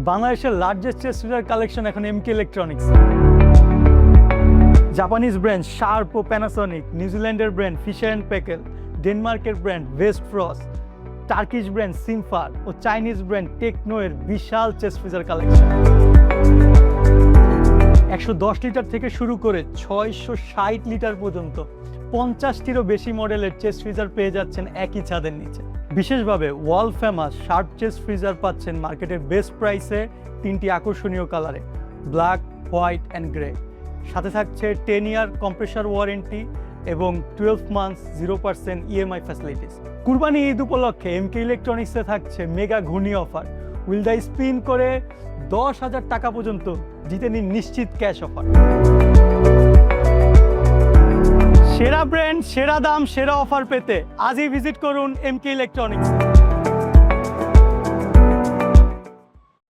বাংলাদেশের largest chest freezer collection এখন MK electronics. Japanese brand Sharp ও প্যানাসনিক, নিউজিল্যান্ডের ব্র্যান্ড ফিশার অ্যান্ড প্যাকেল, ডেনমার্কের brand Vestfrost, Turkish brand Simfer ও Chinese brand Tecno এর বিশাল চেস্ট ফ্রিজার কালেকশন। 110 লিটার থেকে শুরু করে 660 লিটার পর্যন্ত 50টিরও বেশি মডেলের চেস্ট ফ্রিজার পেয়ে যাচ্ছেন একই ছাদের নিচে। বিশেষভাবে world famous sharp chest freezer পাচ্ছেন মার্কেটের বেস্ট প্রাইসে 3টি আকর্ষণীয় কালারে, ব্ল্যাক, হোয়াইট অ্যান্ড গ্রে। সাথে থাকছে 10 ইয়ার কম্প্রেসার ওয়ারেন্টি এবং 12 months 0% EMI facilities. Qurbani Eid উপলক্ষে এমকে ইলেকট্রনিক্সে থাকছে মেগা ঘূর্ণি অফার। উইল দ্য স্পিন করে 10,000 টাকা পর্যন্ত জিতে নিন নিশ্চিত ক্যাশ অফার। সেরা ব্র্যান্ড, সেরা দাম, সেরা অফার পেতে আজই ভিজিট করুন এমকে ইলেকট্রনিক্স।